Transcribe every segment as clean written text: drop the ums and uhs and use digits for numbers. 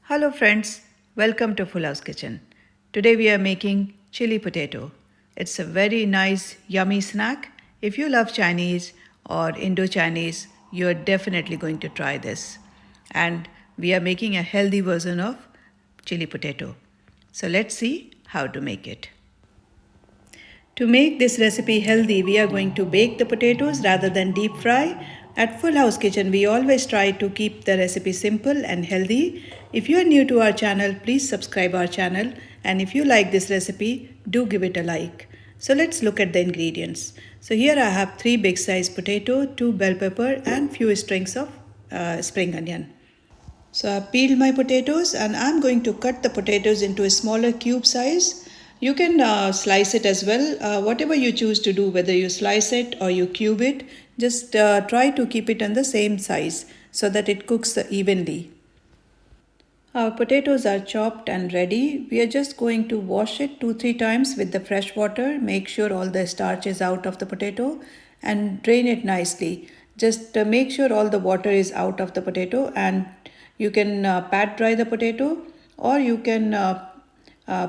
Hello friends, welcome to Full House Kitchen. Today we are making chili potato. It's a very nice, yummy snack. If you love Chinese or Indo-Chinese, you're definitely going to try this. And we are making a healthy version of chili potato. So let's see how to make it. To make this recipe healthy, we are going to bake the potatoes rather than deep fry. At Full House Kitchen, we always try to keep the recipe simple and healthy. If you are new to our channel, please subscribe our channel. And if you like this recipe, do give it a like. So let's look at the ingredients. So here I have 3 big size potato, 2 bell pepper and few strings of spring onion. So I peeled my potatoes and I'm going to cut the potatoes into a smaller cube size. You can slice it as well, whatever you choose to do, whether you slice it or you cube it, just try to keep it on the same size so that it cooks evenly. Our potatoes are chopped and ready. We are just going to wash it 2-3 times with the fresh water. Make sure all the starch is out of the potato and drain it nicely. Just make sure all the water is out of the potato, and you can pat dry the potato, or you can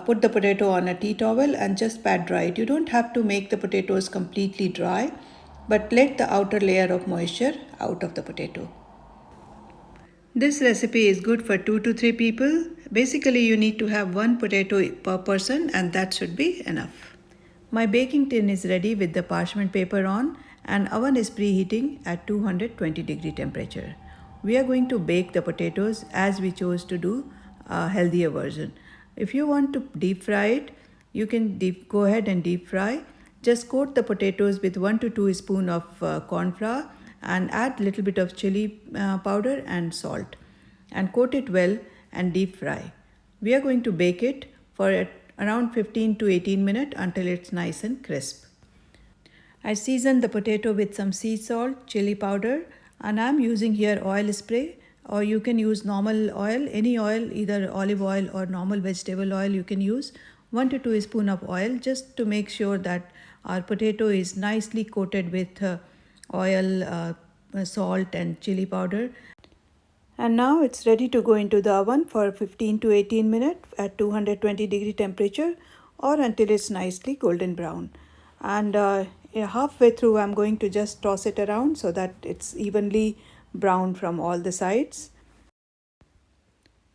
put the potato on a tea towel and just pat dry it. You don't have to make the potatoes completely dry, but let the outer layer of moisture out of the potato. This recipe is good for 2 to 3 people. Basically, you need to have 1 potato per person, and that should be enough. My baking tin is ready with the parchment paper on, and oven is preheating at 220-degree temperature. We are going to bake the potatoes as we chose to do a healthier version. If you want to deep fry it, you can go ahead and deep fry. Just coat the potatoes with 1 to 2 spoon of corn flour and add little bit of chili powder and salt, and coat it well and deep fry. We are going to bake it for around 15 to 18 minutes until it's nice and crisp. I seasoned the potato with some sea salt, chili powder, and I'm using here oil spray, or you can use normal oil, any oil, either olive oil or normal vegetable oil you can use. 1 to 2 spoon of oil, just to make sure that our potato is nicely coated with oil, salt and chili powder. And now it's ready to go into the oven for 15 to 18 minutes at 220-degree temperature, or until it's nicely golden brown. And halfway through, I'm going to just toss it around so that it's evenly brown from all the sides.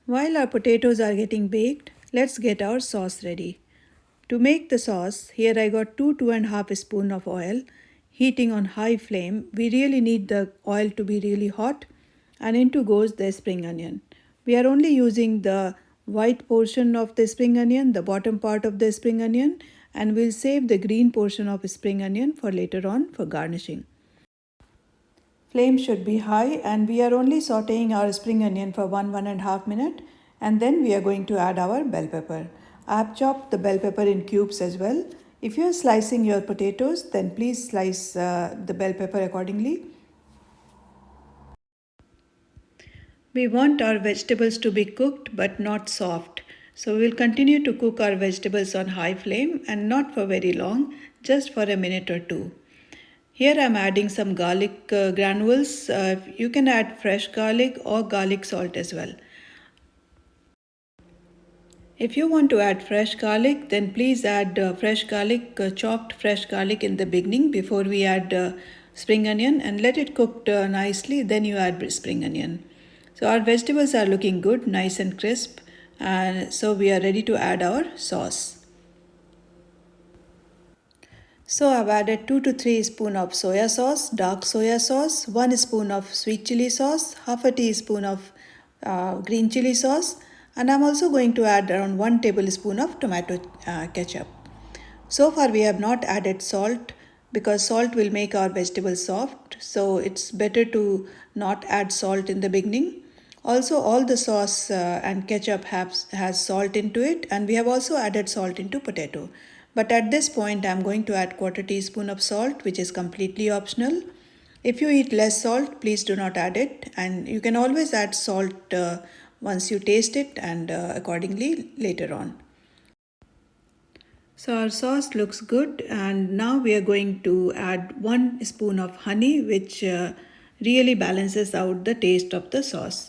While our potatoes are getting baked, let's get our sauce ready. To make the sauce, here I got 2.5 spoon of oil, heating on high flame. We really need the oil to be really hot, and into goes the spring onion. We are only using the white portion of the spring onion, the bottom part of the spring onion, and we'll save the green portion of spring onion for later on for garnishing. Flame should be high, and we are only sauteing our spring onion for 1.5 minutes, and then we are going to add our bell pepper. I have chopped the bell pepper in cubes as well. If you are slicing your potatoes, then please slice the bell pepper accordingly. We want our vegetables to be cooked but not soft. So we will continue to cook our vegetables on high flame, and not for very long, just for a minute or two. Here I am adding some garlic granules. You can add fresh garlic or garlic salt as well. If you want to add fresh garlic, then please add fresh garlic, chopped fresh garlic in the beginning before we add spring onion, and let it cook nicely, then you add spring onion. So our vegetables are looking good, nice and crisp, and so we are ready to add our sauce. So I've added 2 to 3 spoon of soya sauce, dark soya sauce, 1 spoon of sweet chili sauce, half a teaspoon of green chili sauce, and I'm also going to add around 1 tablespoon of tomato ketchup. So far we have not added salt, because salt will make our vegetables soft, so it's better to not add salt in the beginning. Also, all the sauce and ketchup has salt into it, and we have also added salt into potato. But at this point, I'm going to add quarter teaspoon of salt, which is completely optional. If you eat less salt, please do not add it, and you can always add salt once you taste it, and accordingly later on. So our sauce looks good, and now we are going to add 1 spoon of honey, which really balances out the taste of the sauce.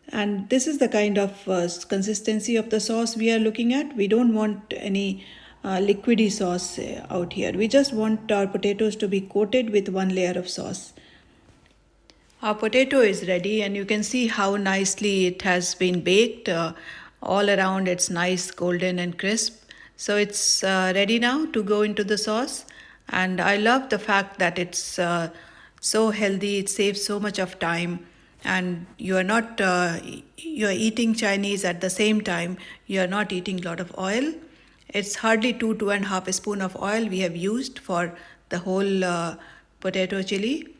And this is the kind of consistency of the sauce we are looking at. We don't want any liquidy sauce out here. We just want our potatoes to be coated with one layer of sauce. Our potato is ready, and you can see how nicely it has been baked. All around it's nice golden and crisp. So it's ready now to go into the sauce. And I love the fact that it's so healthy. It saves so much of time, and you are not you are eating Chinese at the same time. You are not eating a lot of oil. It's hardly 2.5 spoon of oil we have used for the whole potato chili.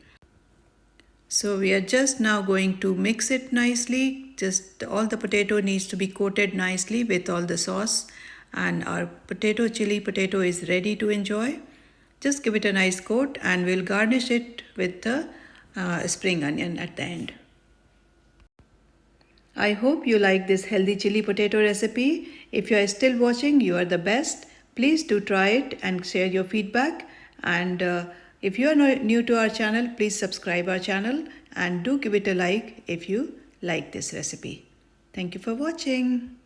So we are just now going to mix it nicely. Just all the potato needs to be coated nicely with all the sauce, and our potato chili potato is ready to enjoy. Just give it a nice coat, and we'll garnish it with the spring onion at the end. I hope you like this healthy chili potato recipe. If you are still watching, you are the best. Please do try it and share your feedback. And if you are new to our channel, please subscribe our channel and do give it a like if you like this recipe. Thank you for watching.